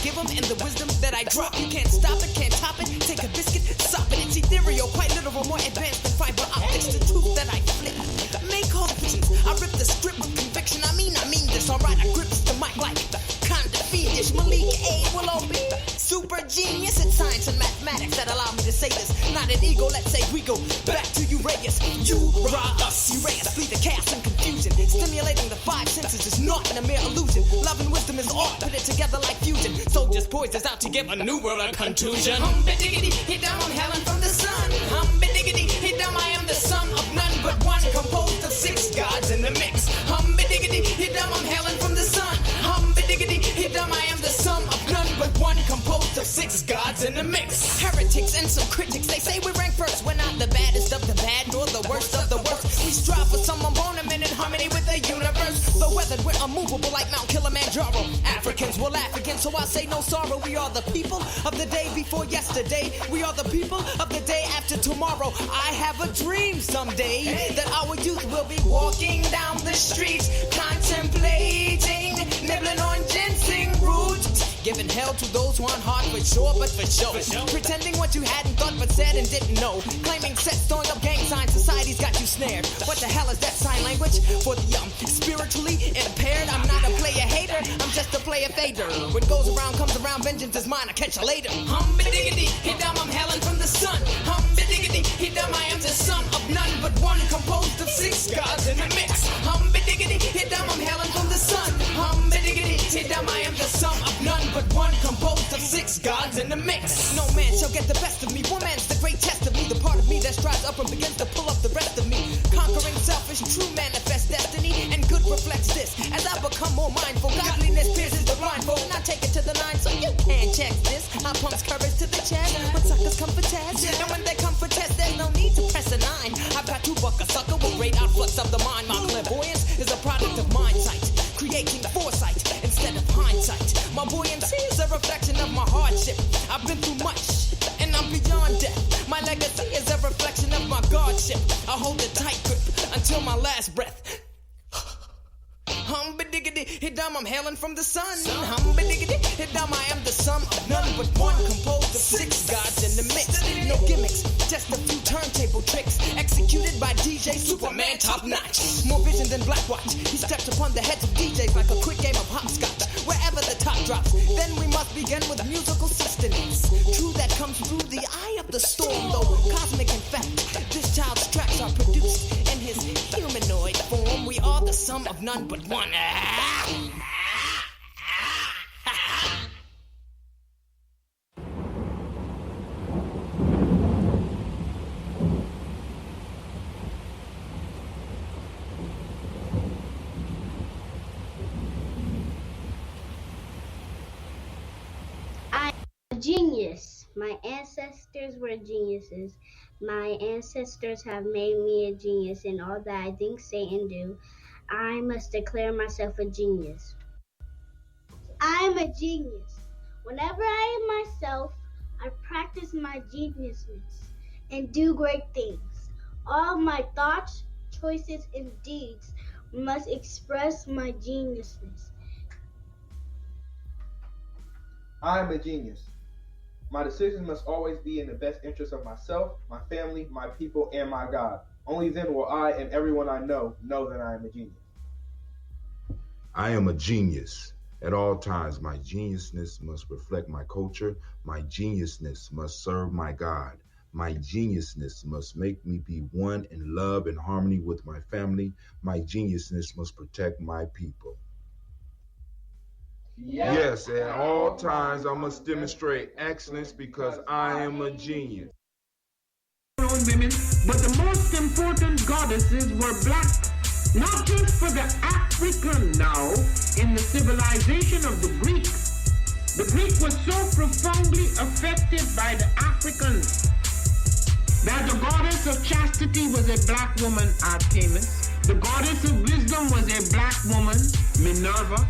give them, and the wisdom that I drop. You can't stop it, can't top it. Take a biscuit, sop it. It's ethereal, quite literal, more advanced than fiber optics. The truth that I flip, make all visions. I rip the script with conviction. I mean this. Alright, I grips the mic like the kind of fiendish. Malik A will all be super genius in science and mathematics that allow me to say this. Not an ego, let's say we go back to Uraeus. You raw us, Uraeus, flee the chaos and confusion. Stimulating the five senses is not a mere illusion. Love and wisdom is all put it together like fusion. Soldiers poised us out to give a new world a contusion. Hum-ba-diggity, hit down, I'm Helen from the sun. Hum-ba-diggity, hit down, I am the son of none but one, composed of six gods in the mix. Hum-ba-diggity, hit down, I'm Helen from the sun. Hum-ba-diggity, hit down, I am the sum of none but one, composed of six gods in the mix. Heretics and some critics, they say we rank first. We're not the baddest of the bad, nor the worst of the worst. We strive for some embodiment in harmony with the universe. The weathered, we're unmovable like Mount Kilimanjaro. Africans will laugh again, so I say no sorrow. We are the people of the day before yesterday. We are the people of the day after tomorrow. I have a dream someday that our youth will be walking down the streets, contemplating, nibbling on ginseng root, giving hell to those who aren't hard for sure, but for show. Pretending what you hadn't thought but said and didn't know. Claiming sets, throwing up gang signs, society's got you snared. What the hell is that sign language? For the spiritually impaired, I'm not a player hater, I'm just a player fader. What goes around comes around, vengeance is mine, I'll catch you later. Hum-ba-diggity, hit down, I'm Helen from the sun. Hum-ba-diggity, hit down, I am the son of none but one, composed of six gods in the mix. Hum-ba-diggity, hit down, I'm Helen from the sun. Hum-ba-diggity, hit down, I am the son of none but one, composed of six gods in the mix. No man shall get the best of me, one man's the great test of me. The part of me that strives up and begins to pull up the rest of me. Conquering selfish, true manifest destiny, and good reflects this. As I become more mindful, godliness pierces the blindfold, and I take it to the nine, so you can't check this. I pumps courage to the chest when suckers come for test, and when they come for test, there's no need to press a nine. I've got to buck a sucker with great outflux of the mind. My clairvoyance is a product of mind sight, creating foresight instead of hindsight. My buoyancy is a reflection of my hardship. I've been through much, and I'm beyond death. My legacy is a reflection of my godship. I hold a tight grip until my last breath. Hum-ba-diggity, hit down, I'm hailing from the sun. Hum-ba-diggity, hit down, I am the sum of none but one, composed of six gods in the mix. No gimmicks, just a few turntable tricks, executed by DJ Superman top notch. More vision than Black Watch, he steps upon the heads of DJs like a quick game of hopscotch. Wherever the top drops, then we must begin with musical sustenance. True, that comes through the eye of the storm, though cosmic in fact. This child's tracks are produced in his humanoid form. We are the sum of none but one. Genius. My ancestors were geniuses. My ancestors have made me a genius in all that I think, say, and do. I must declare myself a genius. I'm a genius. Whenever I am myself, I practice my geniusness and do great things. All my thoughts, choices, and deeds must express my geniusness. I am a genius. My decisions must always be in the best interest of myself, my family, my people, and my God. Only then will I and everyone I know that I am a genius. I am a genius. At all times, my geniusness must reflect my culture. My geniusness must serve my God. My geniusness must make me be one in love and harmony with my family. My geniusness must protect my people. Yes, at all times I must demonstrate excellence because I am a genius. Women, but the most important goddesses were black, not just for the African now, in the civilization of the Greeks. The Greek was so profoundly affected by the Africans that the goddess of chastity was a black woman, Artemis. The goddess of wisdom was a black woman, Minerva.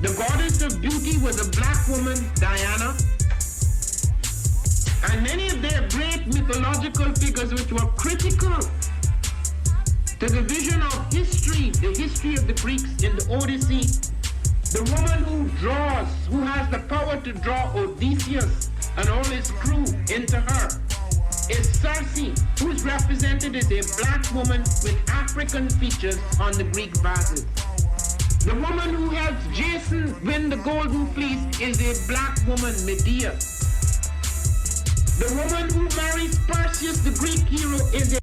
The goddess of beauty was a black woman, Diana. And many of their great mythological figures which were critical to the vision of history, the history of the Greeks in the Odyssey, The woman who has the power to draw Odysseus and all his crew into her is Circe, who is represented as a black woman with African features on the Greek vases. The woman who helps Jason win the Golden Fleece is a black woman, Medea. The woman who marries Perseus, the Greek hero, is a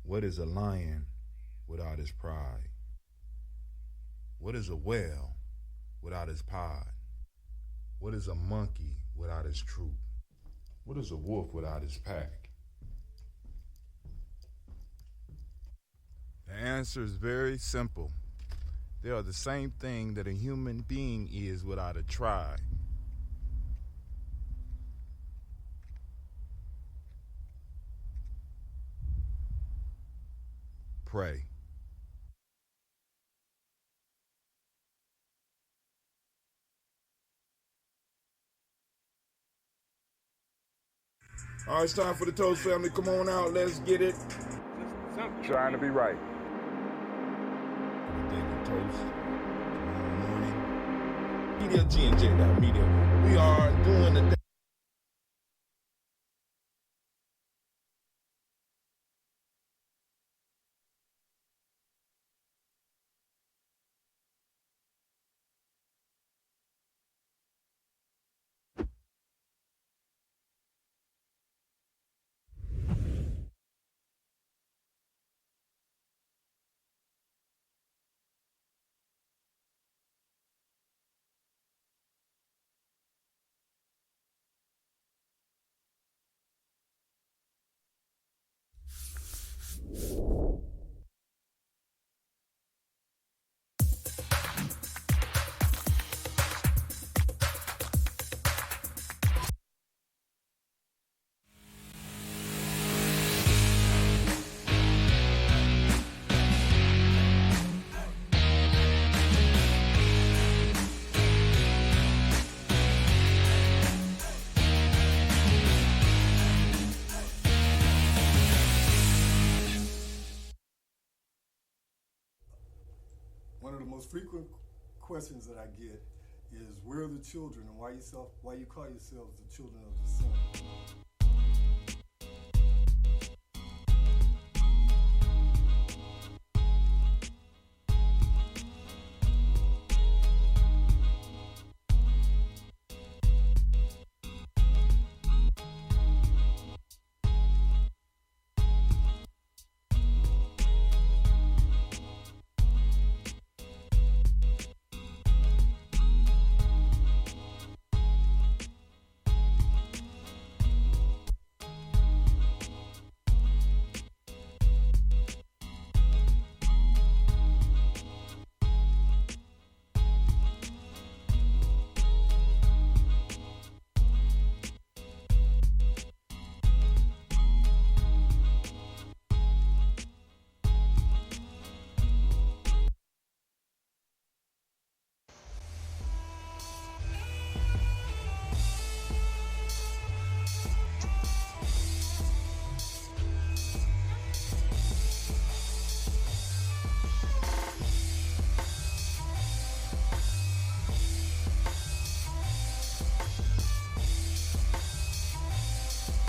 What is a lion without his pride? What is a whale without his pod? What is a monkey without his troop? What is a wolf without his pack? The answer is very simple. They are the same thing that a human being is without a tribe. Pray. All right, it's time for the Toast family. Come on out. Let's get it. Trying to be right. Daily Toast. Tomorrow morning. Media, G&J.media. We are doing the One of the most frequent questions that I get is, where are the children, and why you call yourselves the children of the sun?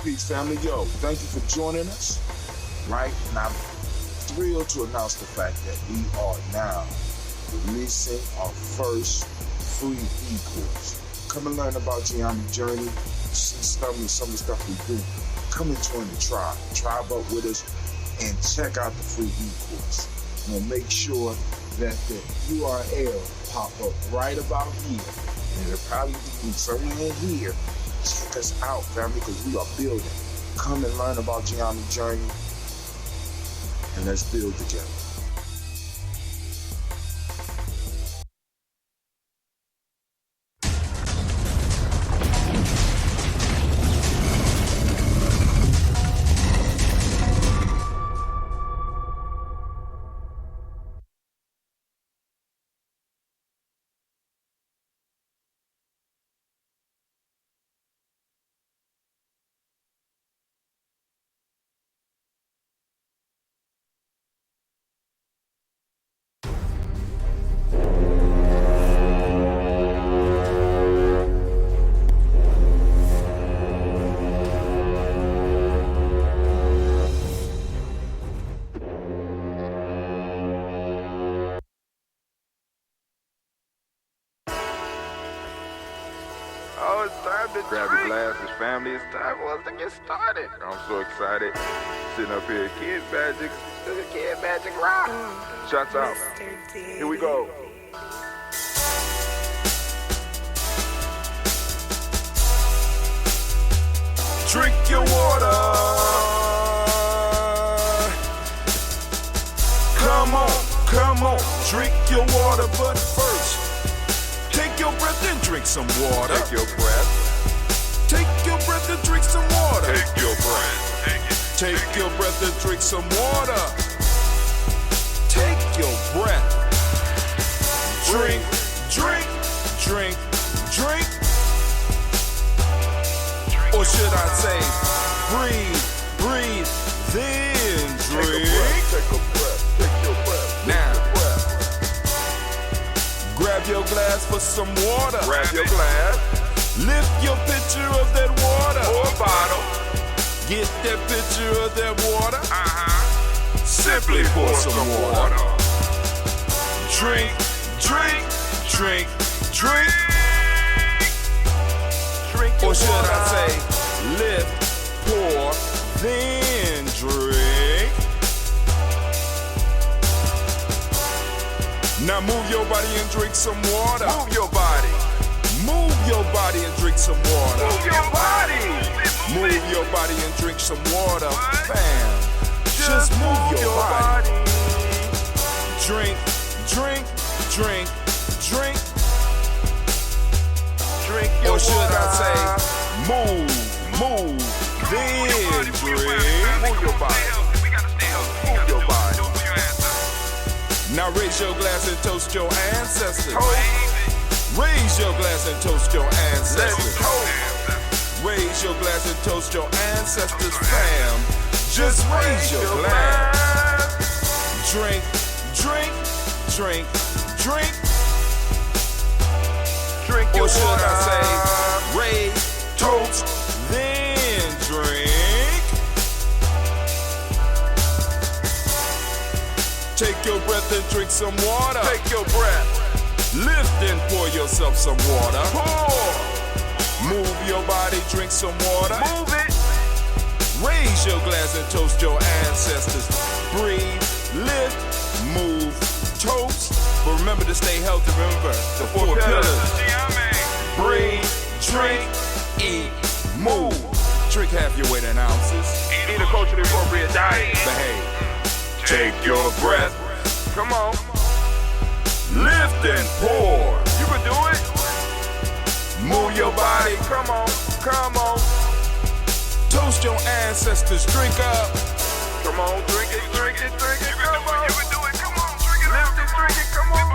Peace, family. Yo, thank you for joining us. Right? And I'm thrilled to announce the fact that we are now releasing our first free e-course Come and learn about Gye-Nyame journey. See some of the stuff we do. Come and join the tribe. Tribe up with us and check out the free e-course. We'll make sure that the URL pop up right about here. And it'll probably be somewhere in here. Check us out, family, because we are building. Come and learn about Gye-Nyame journey. And let's build together. Oh, it's time to grab your glasses, family. It's time for us to get started. I'm so excited. Sitting up here, Kid Magic, Kid Magic Rock. Shots out. Here we go. Drink your water. Come on, drink your water, but first, take your breath and drink some water. Take your breath. Take your breath and drink some water. Take your breath. Take your breath and drink some water. Take your breath. Drink, drink, drink, drink. Or should I say, breathe, breathe, then drink. Take a breath. Take your breath. Now. Grab your glass for some water. Grab your glass. Lift your pitcher of that water. Or bottle. Get that pitcher of that water. Simply pour some water. Drink, drink, drink, drink. Drink or should I say, lift, pour, then drink. Now move your body and drink some water. Move your body. Move your body and drink some water. Move your body. Move your body and drink some water. Fam, just move your body. Drink, drink, drink, drink. Drink your water. Or should I say, move, then drink. Move your body. Move your body. Now raise your glass and toast your ancestors. Raise your glass and toast your ancestors. Raise your glass and toast your ancestors, fam. Just raise your glass. Drink, drink, drink, drink. Drink your water. Or should I say, raise, toast, then drink. Take your breath and drink some water. Take your breath. Lift and pour yourself some water. Pour. Move your body, drink some water. Move it. Raise your glass and toast your ancestors. Breathe, lift, move, toast. But remember to stay healthy. Remember the four pillars. Breathe, drink, eat, move. Drink half your weight in ounces. Eat a culturally appropriate diet. Behave. Take your breath. Come on. Lift and pour. You can do it. Move your body. Come on. Come on. Toast your ancestors. Drink up. Come on. Drink it. Drink it. Drink it. Come on. You can do it. Come on. Drink it. Lift it. Drink it. Come on.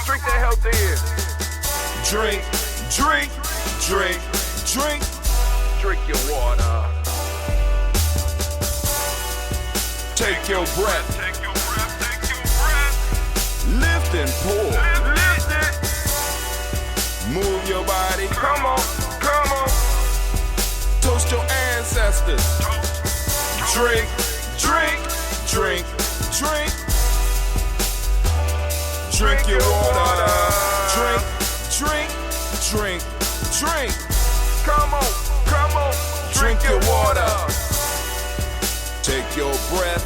Drink that healthy air. Drink. Drink. Drink. Drink. Drink your water. Take your breath. Take your breath. Take your breath. Lift and pour. Lift it. Move your body. Come on. Come on. Toast your ancestors. Drink. Drink. Drink. Drink. Drink your water. Drink. Drink. Drink. drink. Come on, drink your water. Take your breath.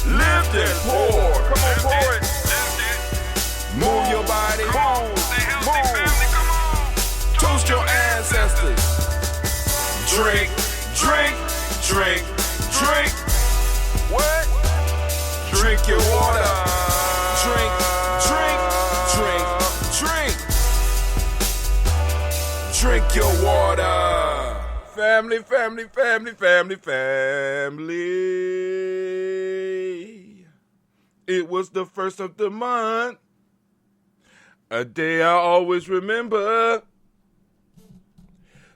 Lift and pour. Come on, pour it. Move your body. Move. Toast your ancestors. Drink. What? Drink your water. Drink. Drink your water. Family. It was the first of the month. A day I always remember.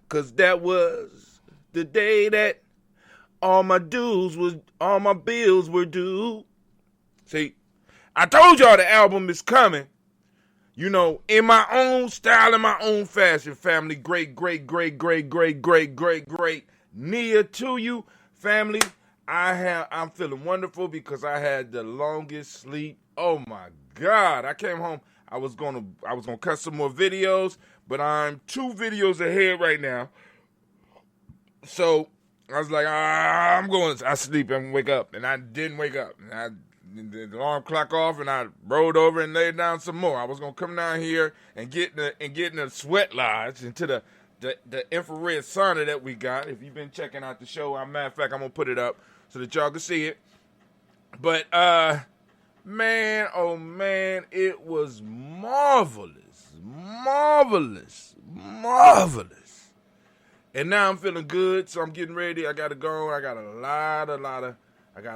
'Cause that was the day that all my bills were due. See, I told y'all the album is coming. You know, in my own style, in my own fashion, family. Great. Near to you, family. I'm feeling wonderful because I had the longest sleep. Oh my God. I came home. I was gonna cut some more videos, but I'm 2 videos ahead right now. So I was like, I sleep and wake up, and I didn't wake up. And the alarm clock off, and I rolled over and laid down some more. I was gonna come down here and get in the sweat lodge into the infrared sauna that we got. If you've been checking out the show, matter of fact, I'm gonna put it up so that y'all can see it. But man, oh man, it was marvelous. And now I'm feeling good, so I'm getting ready. I gotta go. I got a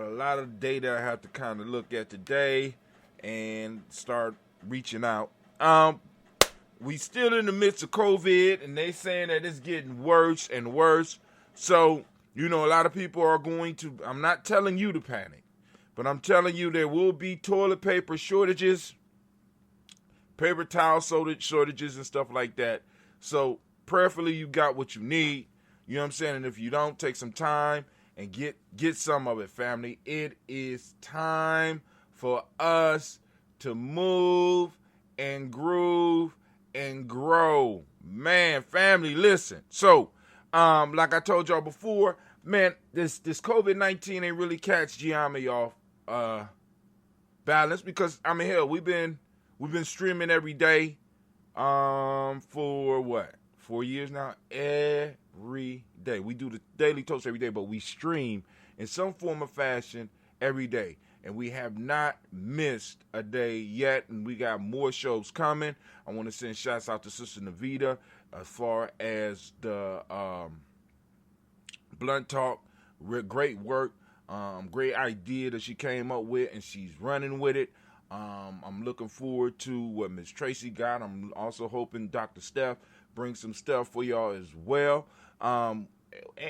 lot of data I have to kind of look at today and start reaching out. We still in the midst of COVID, and they saying that it's getting worse and worse. So, you know, a lot of people are going to, I'm not telling you to panic, but I'm telling you there will be toilet paper shortages, paper towel shortages and stuff like that. So, prayerfully, you got what you need. You know what I'm saying? And if you don't, take some time and get some of it, family. It is time for us to move and groove and grow. Man, family, listen. So, like I told y'all before, man, this COVID-19 ain't really catch Gye-Nyame off balance because, I mean, hell, we've been streaming every day for what? 4 years now? Every day. We do the Daily Toast every day, but we stream in some form or fashion every day. And we have not missed a day yet, and we got more shows coming. I want to send shouts out to Sister Navita as far as the Blunt Talk. Great work, great idea that she came up with, and she's running with it. I'm looking forward to what Miss Tracy got. I'm also hoping Dr. Steph brings some stuff for y'all as well. And,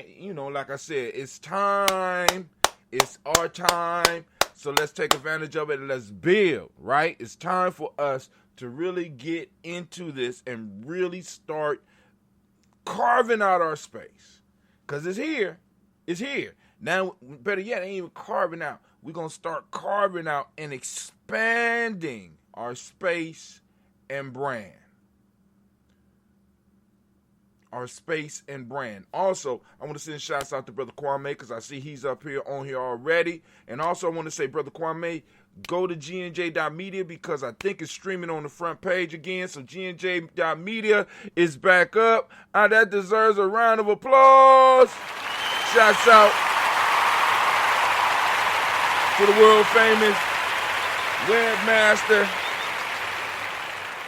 you know, like I said, it's time. It's our time. So let's take advantage of it and let's build, right? It's time for us to really get into this and really start carving out our space. Because it's here. It's here. Now, better yet, ain't even carving out. We're going to start carving out and expanding our space and brand. Our space and brand. Also, I want to send shouts out to Brother Kwame because I see he's up here on here already. And also, I want to say, Brother Kwame, go to GNJ.media because I think it's streaming on the front page again. So GNJ.media is back up. That deserves a round of applause. Shouts out to the world famous webmaster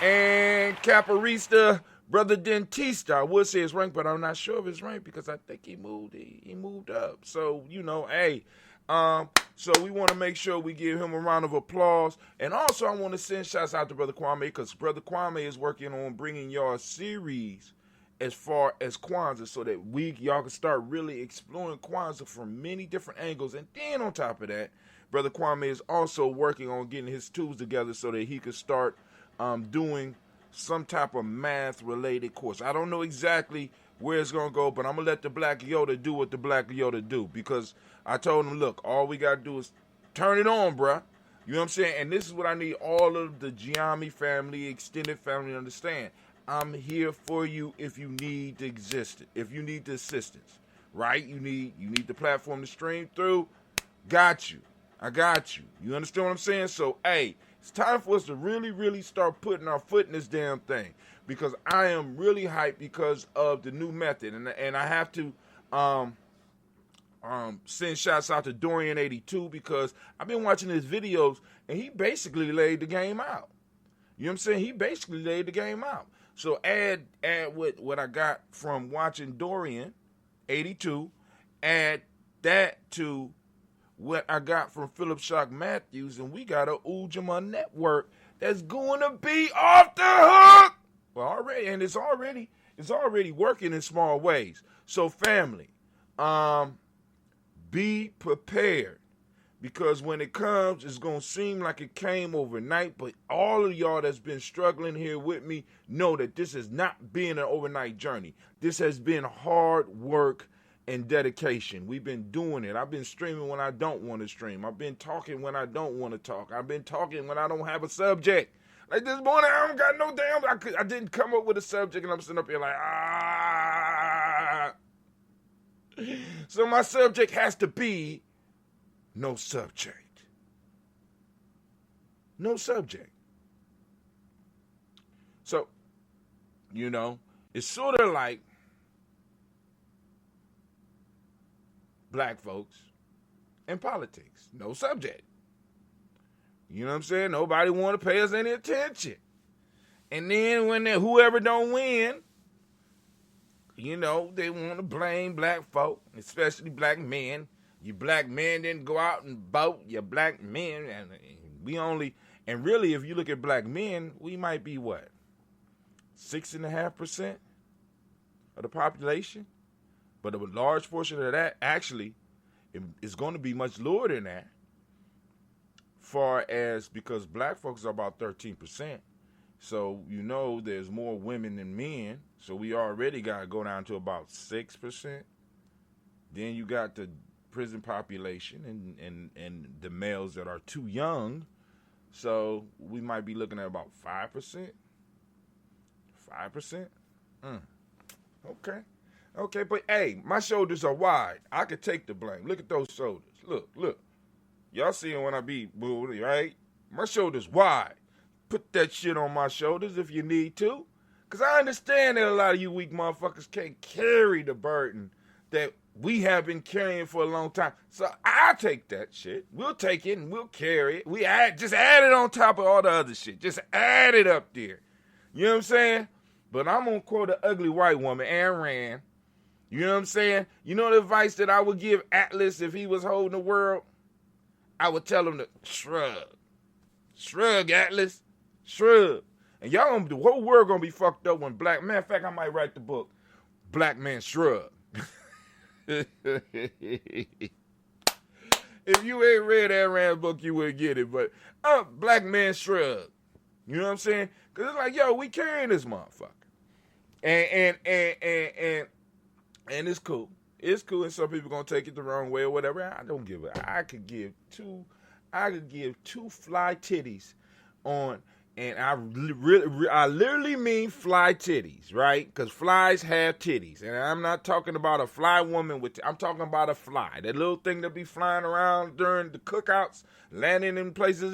and caparista, Brother Dentista. I would say it's ranked, but I'm not sure if it's ranked because I think he moved up. So, you know, hey, so we want to make sure we give him a round of applause. And also I want to send shouts out to Brother Kwame because Brother Kwame is working on bringing y'all a series as far as Kwanzaa so that y'all can start really exploring Kwanzaa from many different angles. And then on top of that, Brother Kwame is also working on getting his tools together so that he can start doing some type of math-related course. I don't know exactly where it's going to go, but I'm going to let the Black Yoda do what the Black Yoda do because I told him, look, all we got to do is turn it on, bruh. You know what I'm saying? And this is what I need all of the Gye-Nyame family, extended family to understand. I'm here for you if you need the assistance, right? You need the platform to stream through. Got you. I got you. You understand what I'm saying? So, hey, it's time for us to really, really start putting our foot in this damn thing, because I am really hyped because of the new method, and I have to send shouts out to Dorian82, because I've been watching his videos and he basically laid the game out. You know what I'm saying? He basically laid the game out. So add what I got from watching Dorian82, add that to what I got from Philip Shock Matthews, and we got a Ujamaa network that's going to be off the hook. Well, already, and it's already working in small ways. So family, be prepared, because when it comes, it's going to seem like it came overnight, but all of y'all that's been struggling here with me know that this has not been an overnight journey. This has been hard work and dedication. We've been doing it. I've been streaming when I don't want to stream. I've been talking when I don't want to talk. I've been talking when I don't have a subject. Like this morning, I don't got no damn, I didn't come up with a subject, and I'm sitting up here like, So my subject has to be no subject. No subject. So, it's sort of like black folks and politics. No subject. You know what I'm saying? Nobody want to pay us any attention. And then when whoever don't win, they want to blame black folk, especially black men. You black men didn't go out and vote. You black men, and really, if you look at black men, we might be what? 6.5% of the population? But a large portion of that actually is going to be much lower than that, because black folks are about 13%. So, there's more women than men. So we already got to go down to about 6%. Then you got the prison population and the males that are too young. So we might be looking at about 5%. 5%? Okay, but hey, my shoulders are wide. I could take the blame. Look at those shoulders. Look. Y'all seeing when I be booty, right? My shoulders wide. Put that shit on my shoulders if you need to. Because I understand that a lot of you weak motherfuckers can't carry the burden that we have been carrying for a long time. So I'll take that shit. We'll take it and we'll carry it. Just add it on top of all the other shit. Just add it up there. You know what I'm saying? But I'm going to quote an ugly white woman, Ayn Rand. You know what I'm saying? You know the advice that I would give Atlas if he was holding the world? I would tell him to shrug. Shrug, Atlas. Shrug. And the whole world going to be fucked up when matter of fact, I might write the book, Black Man Shrug. If you ain't read Ayn Rand's book, you wouldn't get it. But Black Man Shrug. You know what I'm saying? Because it's like, we carrying this motherfucker. And it's cool. It's cool, and some people going to take it the wrong way or whatever. I don't give it. I could give two fly titties on, and I literally mean fly titties, right? Because flies have titties, and I'm not talking about a fly woman I'm talking about a fly. That little thing that be flying around during the cookouts, landing in places.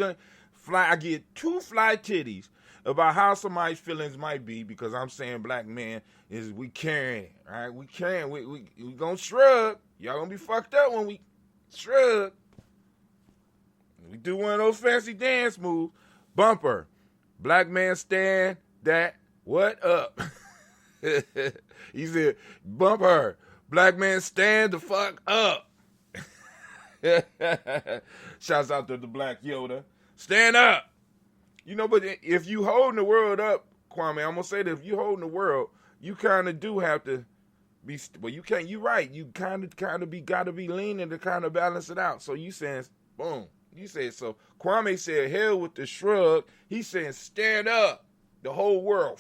I get two fly titties about how somebody's feelings might be, because I'm saying black men we carrying it, right? We carrying, we gonna shrug. Y'all gonna be fucked up when we shrug. We do one of those fancy dance moves. Bumper. Black man stand that what up? He said, bumper. Black man stand the fuck up. Shouts out to the Black Yoda. Stand up. But if you holding the world up, Kwame, I'm going to say that if you holding the world, you kind of do have to be, you can't, you're right. You kind of got to be leaning to kind of balance it out. So you saying, boom. You said, so Kwame said, hell with the shrug. He's saying, stand up. The whole world.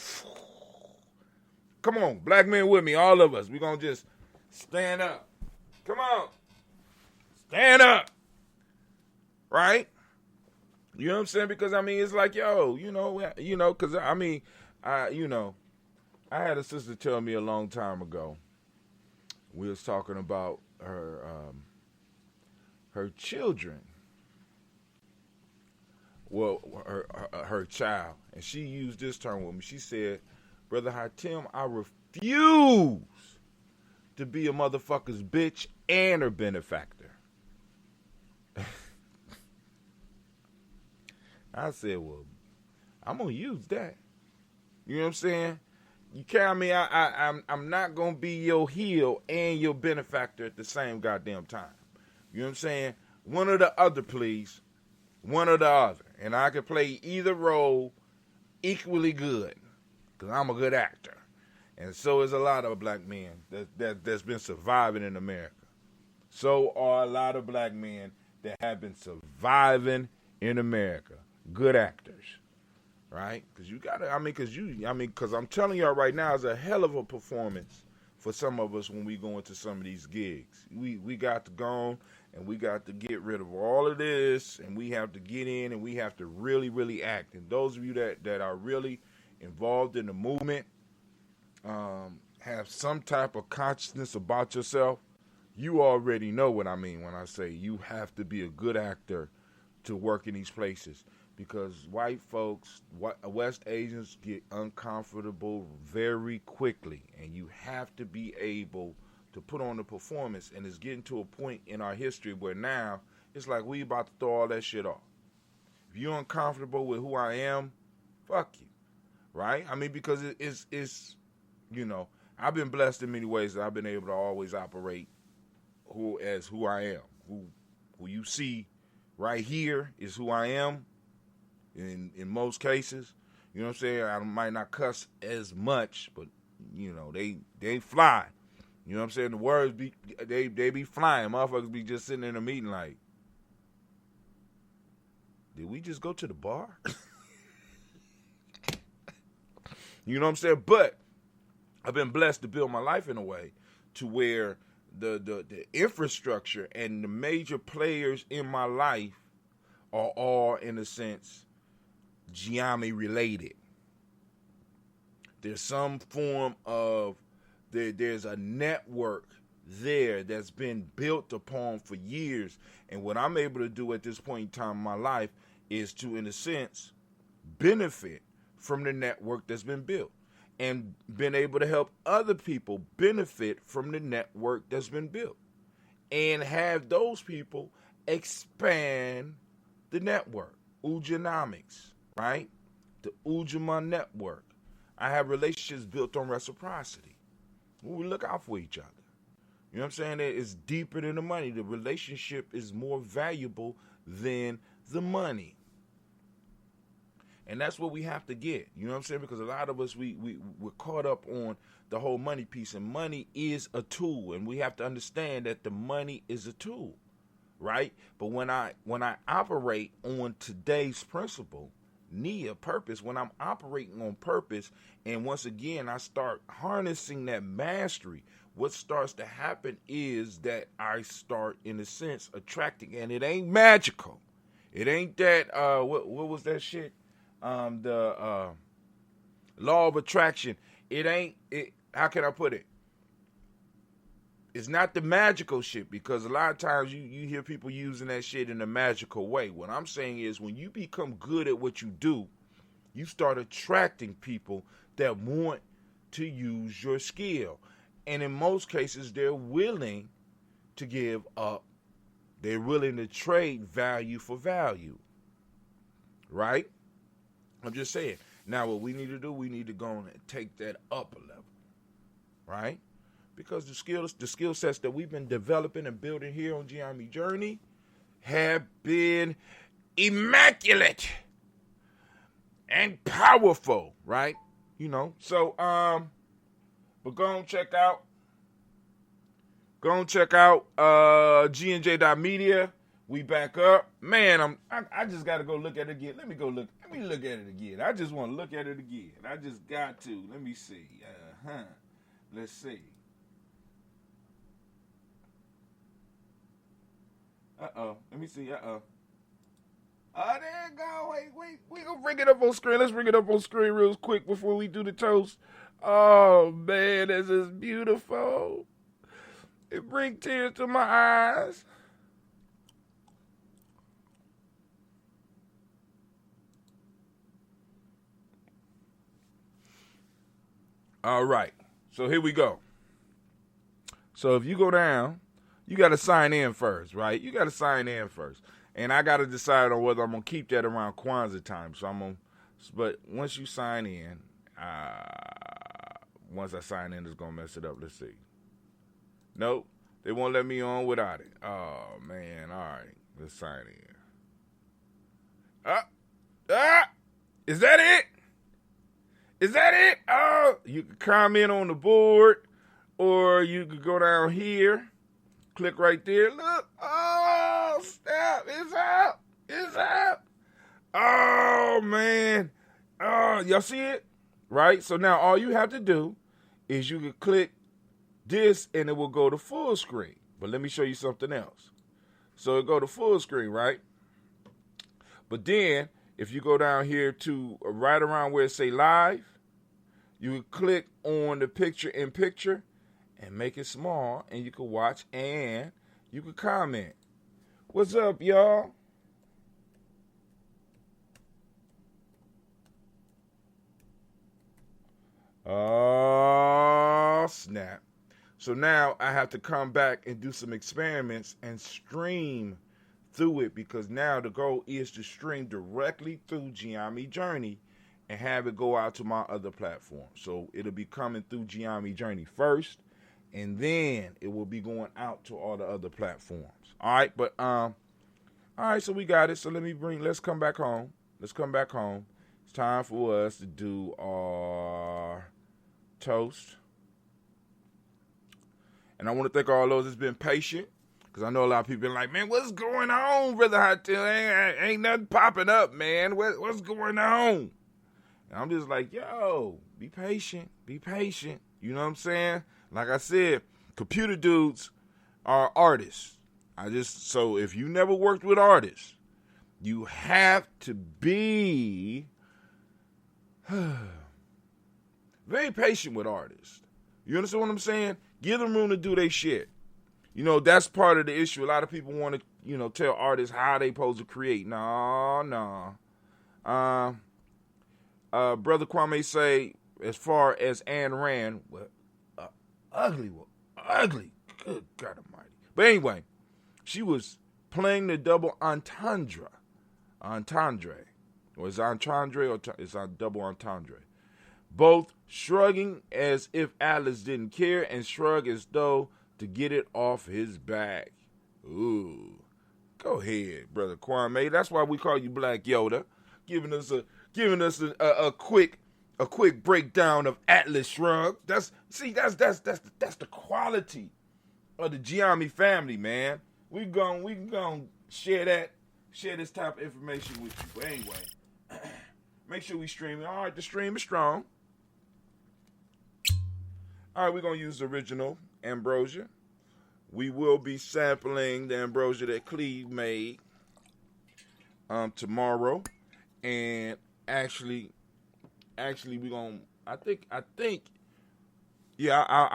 Come on, black men with me, all of us. We're going to just stand up. Come on. Stand up. Right? You know what I'm saying? Because, it's like, because, I had a sister tell me a long time ago. We was talking about her children. Well, her child, and she used this term with me. She said, "Brother Hatim, I refuse to be a motherfucker's bitch and her benefactor." I said, "Well, I'm gonna use that." You know what I'm saying? You can't. I mean, I'm not gonna be your heel and your benefactor at the same goddamn time. You know what I'm saying? One or the other, please. One or the other, and I can play either role equally good, because I'm a good actor, and so is a lot of black men that's been surviving in America. So are a lot of black men that have been surviving in America, good actors, right? Because you gotta, because I'm telling y'all right now, it's a hell of a performance for some of us when we go into some of these gigs. We got to go on and we got to get rid of all of this, and we have to get in and we have to really, really act. And those of you that are really involved in the movement, have some type of consciousness about yourself, you already know what I mean when I say you have to be a good actor to work in these places. Because white folks, West Asians get uncomfortable very quickly, and you have to be able to put on the performance. And it's getting to a point in our history where now it's like we about to throw all that shit off. If you're uncomfortable with who I am, fuck you, right? I mean, because it's you know, I've been blessed in many ways that I've been able to always operate who I am. Who you see right here is who I am. In most cases, you know what I'm saying? I might not cuss as much, but you know, they fly. You know what I'm saying? The words they be flying. Motherfuckers be just sitting in a meeting like, did we just go to the bar? You know what I'm saying? But I've been blessed to build my life in a way to where the infrastructure and the major players in my life are all, in a sense, Gye-Nyame related. There's some form of, there's a network there that's been built upon for years. And what I'm able to do at this point in time in my life is to, in a sense, benefit from the network that's been built and been able to help other people benefit from the network that's been built and have those people expand the network. Ujanomics, right? The Ujamaa network. I have relationships built on reciprocity. We look out for each other. You know what I'm saying? It's deeper than the money. The relationship is more valuable than the money. And that's what we have to get. You know what I'm saying? Because a lot of us, we're caught up on the whole money piece. And money is a tool. And we have to understand that the money is a tool, right? But when I operate on today's principle, Nia, purpose, when I'm operating on purpose, and once again, I start harnessing that mastery, what starts to happen is that I start, in a sense, attracting, and it ain't magical. It ain't that, what was that shit? The law of attraction. How can I put it? It's not the magical shit, because a lot of times you hear people using that shit in a magical way. What I'm saying is, when you become good at what you do, you start attracting people that want to use your skill. And in most cases, they're willing to give up. They're willing to trade value for value. Right? I'm just saying. Now, what we need to do, we need to go and take that up a level. Right? Because the skill sets that we've been developing and building here on Gye-Nyame Journey have been immaculate and powerful, right? You know, so but go and check out G&J.media. We back up. Man, I just gotta go look at it again. Let me look at it again. I just want to look at it again. I just got to. Let me see. Let's see. Let me see. Oh, there you go. Wait. We gonna bring it up on screen. Let's bring it up on screen real quick before we do the toast. Oh, man, this is beautiful. It brings tears to my eyes. All right, so here we go. So if you go down, you got to sign in first, right? You got to sign in first. And I got to decide on whether I'm going to keep that around Kwanzaa time. So I'm going to, but once you sign in, once I sign in, it's going to mess it up. Let's see. Nope, they won't let me on without it. Oh, man, all right, let's sign in. Is that it? Is that it? Oh, you can comment on the board, or you could go down here, click right there. Look, oh, snap, it's out. It's out. Oh, man. Oh, y'all see it? Right? So now all you have to do is you can click this, and it will go to full screen. But let me show you something else. So it go to full screen, right? But then, if you go down here to right around where it say live, you can click on the picture-in-picture and make it small, and you can watch and you can comment. What's up, y'all? Oh, snap. So now I have to come back and do some experiments and stream through it, because now the goal is to stream directly through Gye-Nyame Journey and have it go out to my other platform. So it'll be coming through Gye-Nyame Journey first, and then it will be going out to all the other platforms. All right, but all right, so we got it. So let's come back home. Let's come back home. It's time for us to do our toast. And I want to thank all those that's been patient, because I know a lot of people been like, man, what's going on, Brother Hotel? Ain't nothing popping up, man. What's going on? And I'm just like, yo, be patient. Be patient. You know what I'm saying? Like I said, computer dudes are artists. So if you never worked with artists, you have to be very patient with artists. You understand what I'm saying? Give them room to do their shit. You know, that's part of the issue. A lot of people want to, tell artists how they supposed to create. No. Brother Kwame say, as far as Ayn Rand, ugly. Good God Almighty. But anyway, she was playing the double entendre. Or is it entendre or is it double entendre? Both shrugging as if Atlas didn't care and shrug as though to get it off his back. Ooh. Go ahead, Brother Kwame. That's why we call you Black Yoda. Giving us a quick breakdown of Atlas Shrugged. That's the quality of the Gye-Nyame family, man. We gon' share this type of information with you. But anyway, make sure we stream it. All right, the stream is strong. All right, we're going to use the original ambrosia. We will be sampling the ambrosia that Cleve made tomorrow. And actually we're going to, I think, I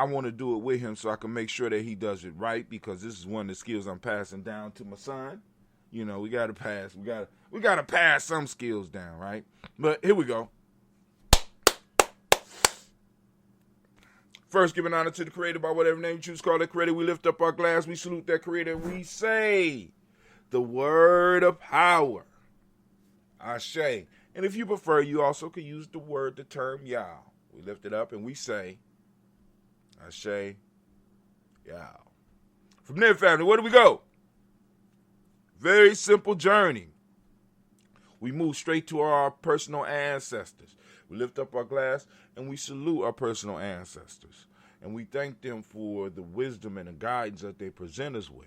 want to do it with him so I can make sure that he does it right, because this is one of the skills I'm passing down to my son. You know, we got to pass some skills down, right? But here we go. First, giving honor to the Creator by whatever name you choose to call that Creator. We lift up our glass, we salute that Creator, and we say the word of power, Ashe. And if you prefer, you also could use the term Yah. We lift it up and we say Ashe, Yah. From there, family, where do we go? Very simple journey. We move straight to our personal ancestors. We lift up our glass and we salute our personal ancestors. And we thank them for the wisdom and the guidance that they present us with.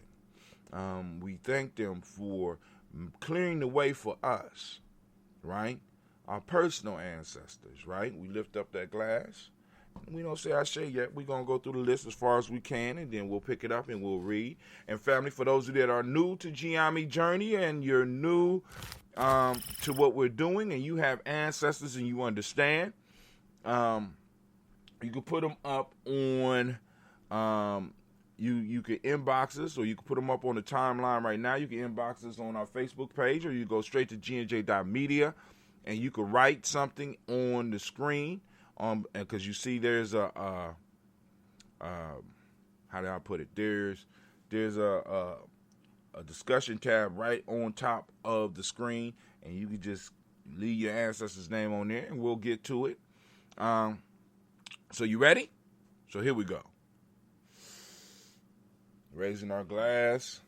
We thank them for clearing the way for us, right? Our personal ancestors, right? We lift up that glass. We don't say Ashe yet. We're going to go through the list as far as we can, and then we'll pick it up and we'll read. And family, for those of you that are new to Gye-Nyame Journey and you're new to what we're doing and you have ancestors and you understand, You can put them up on, you can inbox us, or you can put them up on the timeline right now. You can inbox us on our Facebook page, or you go straight to gnj.media, and you can write something on the screen. Because you see there's how do I put it? There's a discussion tab right on top of the screen, and you can just leave your ancestor's name on there, and we'll get to it. So you ready? So here we go. Raising our glass.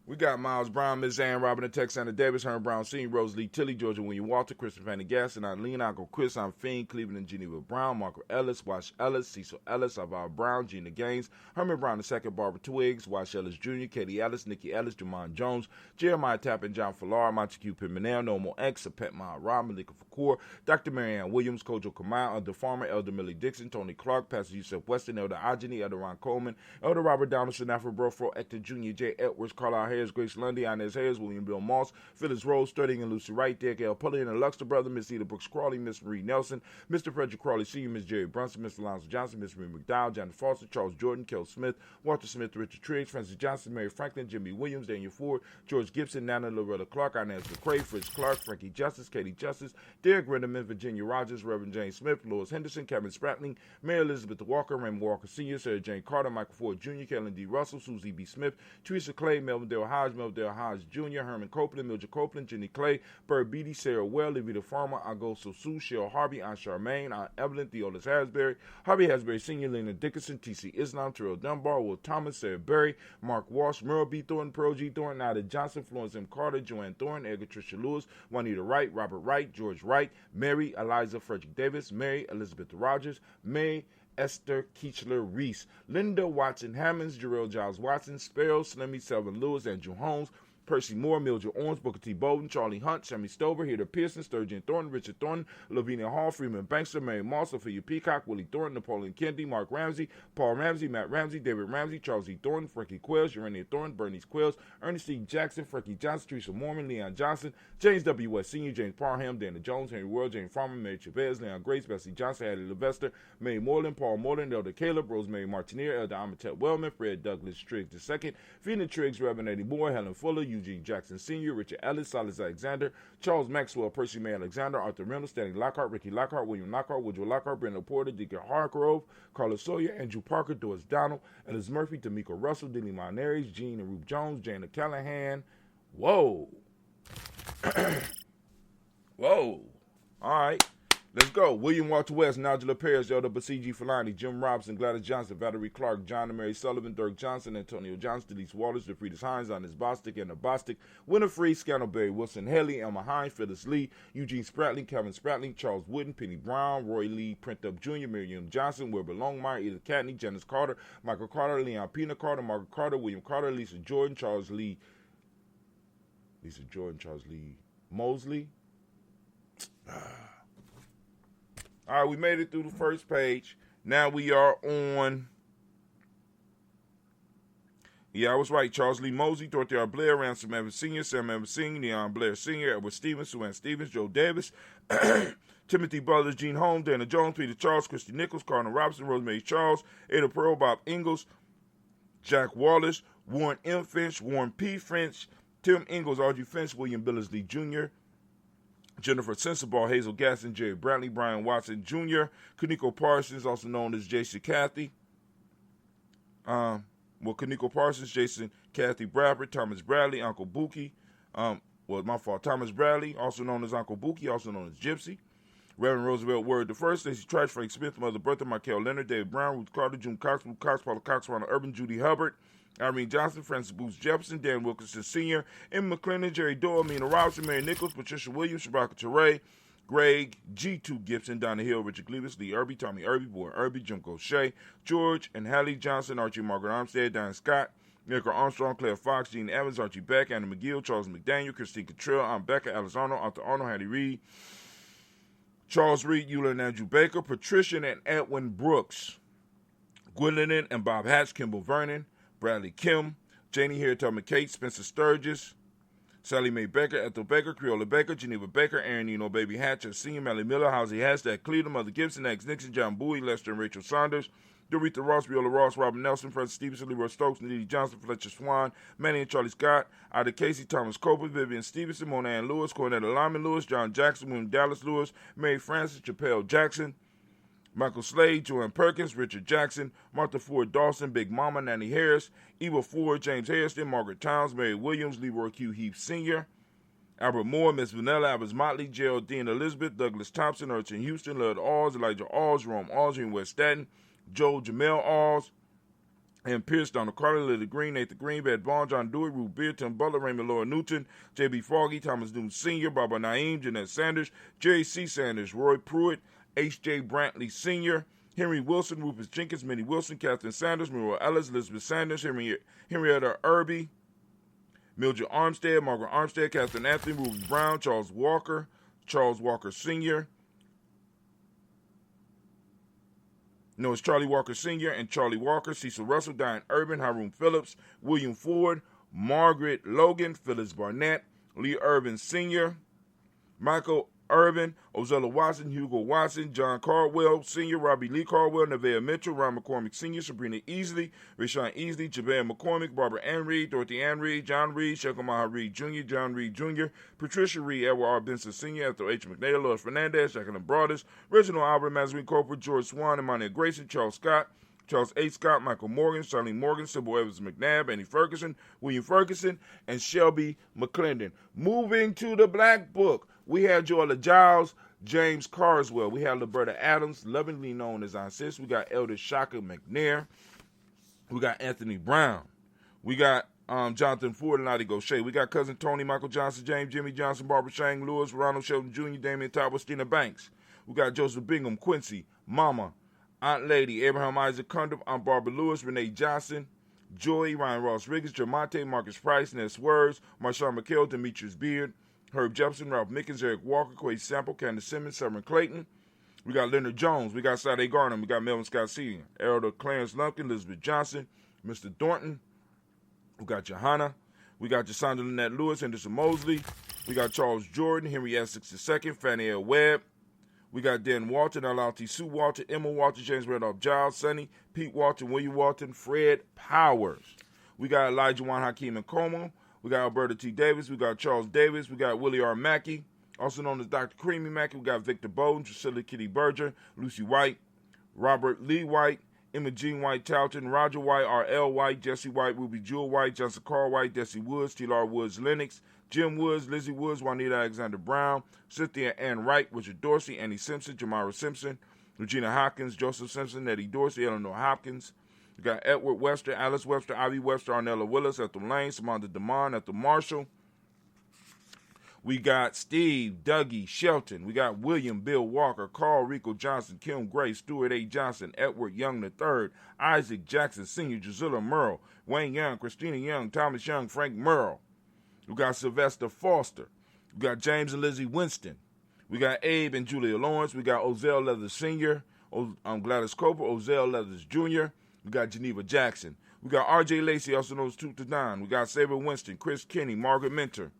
We got Miles Brown, Miss Ann, Robin, Texana Davis, Herman Brown, Sr., Rose Lee Tilly, Georgia William Walter, Christopher Fanny Gaston, Eileen, Uncle Chris, I'm Fiend, Cleveland and Geneva Brown, Marco Ellis, Wash Ellis, Cecil Ellis, Alvar Brown, Gina Gaines, Herman Brown II, Barbara Twiggs, Wash Ellis Jr., Katie Ellis, Nikki Ellis, Jamon Jones, Jeremiah Tappan, John Fallar, Montague Pimenel, Normal X, Pet Ma Rob, Malika Fakour, Dr. Marianne Williams, Kojo Kamal, Elder Farmer, Elder Millie Dixon, Tony Clark, Pastor Yusef Weston, Elder Ajani, Elder Ron Coleman, Elder Robert Donaldson, Afro Brofro, Hector Jr., J. Edwards, Carlisle Harris, Grace Lundy, Inez Harris, William Bill Moss, Phyllis Rose, Sterling and Lucy Wright, Derek L. Pullian and Luxter Brother, Miss Eda Brooks Crawley, Miss Marie Nelson, Mr. Frederick Crawley Sr., Miss Jerry Brunson, Mr. Alonzo Johnson, Miss Marie McDowell, Janet Foster, Charles Jordan, Kel Smith, Walter Smith, Richard Triggs, Francis Johnson, Mary Franklin, Jimmy Williams, Daniel Ford, George Gibson, Nana Loretta Clark, Inez McCrae, Fritz Clark, Frankie Justice, Katie Justice, Derek Renderman, Virginia Rogers, Reverend James Smith, Lois Henderson, Kevin Spratling, Mary Elizabeth Walker, Raymond Walker Sr., Sarah Jane Carter, Michael Ford Jr., Kellen D. Russell, Susie B. Smith, Teresa Clay, Melvin Dale Hodge Jr., Herman Copeland, Mildred Copeland, Jenny Clay, Bird Beatty, Sarah Well, Levita Farmer, Agosto Sue, Cheryl Harvey, Aunt Charmaine, Aunt Evelyn, Theodis Hasbury, Harvey Hasbury Sr., Lena Dickinson, T.C. Islam, Terrell Dunbar, Will Thomas, Sarah Berry, Mark Walsh, Merle B. Thornton, Pearl G. Thornton, Nada Johnson, Florence M. Carter, Joanne Thornton, Edgar Tricia Lewis, Juanita Wright, Robert Wright, George Wright, Mary Eliza Frederick Davis, Mary Elizabeth Rogers, May Esther Keechler Reese, Linda Watson Hammonds, Jarrell Giles Watson, Sparrow, Slimmy, Selvin Lewis, Andrew Holmes, Percy Moore, Mildred Owens, Booker T. Bowden, Charlie Hunt, Sammy Stover, Heather Pearson, Sturgeon Thornton, Richard Thornton, Lavinia Hall, Freeman Bankster, Mary Moss, Ophelia Peacock, Willie Thornton, Napoleon Kennedy, Mark Ramsey, Paul Ramsey, Matt Ramsey, David Ramsey, Charles E. Thornton, Frankie Quills, Urania Thornton, Bernice Quills, Ernest E. Jackson, Frankie Johnson, Teresa Mormon, Leon Johnson, James W. West Sr., James Parham, Dana Jones, Henry World, Jane Farmer, Mary Chavez, Leon Grace, Bessie Johnson, Hattie Levester, Mary Moreland, Paul Moreland, Elder Caleb, Rosemary Martineer, Elder Amatet Wellman, Fred Douglas Triggs II, Fina Triggs, Reverend Eddie Moore, Helen Fuller, Eugene Jackson Sr., Richard Ellis, Silas Alexander, Charles Maxwell, Percy May Alexander, Arthur Reynolds, Stanley Lockhart, Ricky Lockhart, William Lockhart, Woodrow Lockhart, Brenda Porter, Deacon Hargrove, Carlos Sawyer, Andrew Parker, Doris Donald, Ellis Murphy, D'Amico Russell, Denny Monares, Gene and Ruth Jones, Jana Callahan. Whoa. Whoa. All right. Let's go. William Walter West, Nigel Perez, Elder Basiji Falani, Jim Robinson, Gladys Johnson, Valerie Clark, John and Mary Sullivan, Dirk Johnson, Antonio Johnson, Denise Waters, DeFridas Hines, Ines Bostic, Anna Bostic, Winifred, Scantleberry, Wilson Haley, Elma Hines, Phyllis Lee, Eugene Spratling, Kevin Spratling, Charles Wooden, Penny Brown, Roy Lee, Print Up Jr., Miriam Johnson, Wilbur Longmire, Edith Catney, Janice Carter, Michael Carter, Leon Pina Carter, Margaret Carter, William Carter, Lisa Jordan, Charles Lee Mosley. All right, we made it through the first page. Now we are on. Yeah, I was right. Charles Lee Mosley, Dorothy R. Blair, Ransom Evans Sr., Sam Evans Sr., Neon Blair Sr., Edward Stevens, Sue Ann Stevens, Joe Davis, Timothy Butler, Gene Holmes, Dana Jones, Peter Charles, Christy Nichols, Cardinal Robinson, Rosemary Charles, Ada Pearl, Bob Ingalls, Jack Wallace, Warren M. Finch, Warren P. Finch, Tim Ingalls, Audrey Finch, William Billingsley Jr., Jennifer Sensabaugh, Hazel Gaston, Jerry Brantley, Brian Watson Jr., Kaniko Parsons, also known as Jason Cathy. Kaniko Parsons, Jason Cathy Bradford, Thomas Bradley, Uncle Buki. Thomas Bradley, also known as Uncle Buki, also known as Gypsy. Reverend Roosevelt Word the First, Stacey Trash, Frank Smith, Mother Bertha, Michael Leonard, David Brown, Ruth Carter, June Cox, Luke Cox, Paula Cox, Ronald Urban, Judy Hubbard, Irene Johnson, Francis Booth Jefferson, Dan Wilkinson Sr., Emma McClendon, Jerry Doyle, Mina Robinson, Mary Nichols, Patricia Williams, Shabaka Teray, Greg, G2 Gibson, Donna Hill, Richard Gleavis, Lee Irby, Tommy Irby, Boy Irby, Jim Gaucher, George and Hallie Johnson, Archie Margaret Armstead, Diane Scott, Nicola Armstrong, Claire Fox, Gene Evans, Archie Beck, Anna McGill, Charles McDaniel, Christine Cottrell, Aunt Becca, Alice Arnold, Arthur Arnold, Hattie Reed, Charles Reed, Eula and Andrew Baker, Patricia and Edwin Brooks, Gwendolyn and Bob Hatch, Kimball Vernon, Bradley Kim, Janie Harriet Tubman Kate, Spencer Sturgis, Sally Mae Baker, Ethel Baker, Creola Baker, Geneva Baker, Aaron Eno, Baby Hatcher, Senior, Melly Miller, Housie Hashtag, Cleveland, Mother Gibson, X Nixon, John Bowie, Lester and Rachel Saunders, Doretha Ross, Viola Ross, Robin Nelson, Francis Stevenson, Leroy Stokes, Nadine Johnson, Fletcher Swan, Manny and Charlie Scott, Ida Casey, Thomas Copeland, Vivian Stevenson, Mona Ann Lewis, Cornetta Lyman Lewis, John Jackson, William Dallas Lewis, Mary Francis, Chappelle Jackson, Michael Slade, Joanne Perkins, Richard Jackson, Martha Ford Dawson, Big Mama, Nanny Harris, Eva Ford, James Hairston, Margaret Towns, Mary Williams, Leroy Q. Heath Sr., Albert Moore, Miss Vanilla, Albert Motley, Geraldine Elizabeth, Douglas Thompson, Urchin Houston, Lud Alls, Elijah Alls, Jerome Alls, in West Staten, Joel Jamel Alls, and Pierce, Donald Carter, Lily Green, Nathan Green, Bad Bond, John Dewey, Ruth Beard, Tim Butler, Raymond Laura Newton, J.B. Foggy, Thomas Newton Sr., Baba Naeem, Jeanette Sanders, Jerry C. Sanders, Roy Pruitt, H.J. Brantley Sr., Henry Wilson, Rufus Jenkins, Minnie Wilson, Catherine Sanders, Muriel Ellis, Elizabeth Sanders, Henrietta Irby, Mildred Armstead, Margaret Armstead, Catherine Anthony, Ruby Brown, Charles Walker Sr., No, it's Charlie Walker Sr. and Charlie Walker, Cecil Russell, Diane Urban, Haroon Phillips, William Ford, Margaret Logan, Phyllis Barnett, Lee Urban Sr., Michael Urban, Ozella Watson, Hugo Watson, John Caldwell Sr., Robbie Lee Caldwell, Nevaeh Mitchell, Ron McCormick Sr., Sabrina Easley, Rashawn Easley, Jabez McCormick, Barbara Ann Reed, Dorothy Ann Reed, John Reed, Shekel Maha Reed Jr., John Reed Jr., Patricia Reed, Edward R. Benson Sr., Ethel H. McNair, Lois Fernandez, Jacqueline Broadus, Reginald Albert, Mazarine Corporate, George Swan, Emmanuel Grayson, Charles Scott, Charles A. Scott, Michael Morgan, Charlene Morgan, Sybil Evans McNabb, Annie Ferguson, William Ferguson, and Shelby McClendon. Moving to the Black Book, we have Joella Giles, James Carswell. We have Liberta Adams, lovingly known as Aunt Sis. We got Elder Shaka McNair. We got Anthony Brown. We got Jonathan Ford and Lottie Gaucher. We got Cousin Tony, Michael Johnson, James, Jimmy Johnson, Barbara Shang, Lewis, Ronald Shelton Jr., Damian Todd, Stina Banks. We got Joseph Bingham, Quincy, Mama, Aunt Lady, Abraham Isaac Cundiff, Aunt Barbara Lewis, Renee Johnson, Joy, Ryan Ross Riggins, Jermonte, Marcus Price, Ness Words, Marshawn McHale, Demetrius Beard, Herb Jefferson, Ralph Mickens, Eric Walker, Quay Sample, Candace Simmons, Severn Clayton. We got Leonard Jones. We got Sade Garner. We got Melvin Scott Sr., Elder Clarence Lumpkin, Elizabeth Johnson, Mr. Thornton. We got Johanna. We got Jasandra Lynette Lewis, Henderson Mosley. We got Charles Jordan, Henry Essex II, Fannie L. Webb. We got Dan Walton, Alalti Sue Walton, Emma Walton, James Randolph Giles, Sonny, Pete Walton, William Walton, Fred Powers. We got Elijah Juan Hakeem and Como. We got Alberta T. Davis. We got Charles Davis. We got Willie R. Mackey, also known as Dr. Creamy Mackey. We got Victor Bowden, Drusilla Kitty Berger, Lucy White, Robert Lee White, Emma Jean White Talton, Roger White, R.L. White, Jesse White, Ruby Jewel White, Johnson Carl White, Desi Woods, T.L.R. Woods Lennox, Jim Woods, Lizzie Woods, Juanita Alexander Brown, Cynthia Ann Wright, Richard Dorsey, Annie Simpson, Jamara Simpson, Regina Hopkins, Joseph Simpson, Eddie Dorsey, Eleanor Hopkins. We got Edward Webster, Alice Webster, Ivy Webster, Arnella Willis, Ethel Lane, Samantha DeMond, Ethel Marshall. We got Steve, Dougie, Shelton. We got William, Bill Walker, Carl Rico Johnson, Kim Gray, Stuart A. Johnson, Edward Young III, Isaac Jackson Sr., Drusilla Merle, Wayne Young, Christina Young, Thomas Young, Frank Merle. We got Sylvester Foster. We got James and Lizzie Winston. We got Abe and Julia Lawrence. We got Ozell Leathers Sr., Gladys Cooper, Ozell Leathers Jr., we got Geneva Jackson. We got R.J. Lacey, also known as Toot to Don. We got Saber Winston, Chris Kinney, Margaret Minter.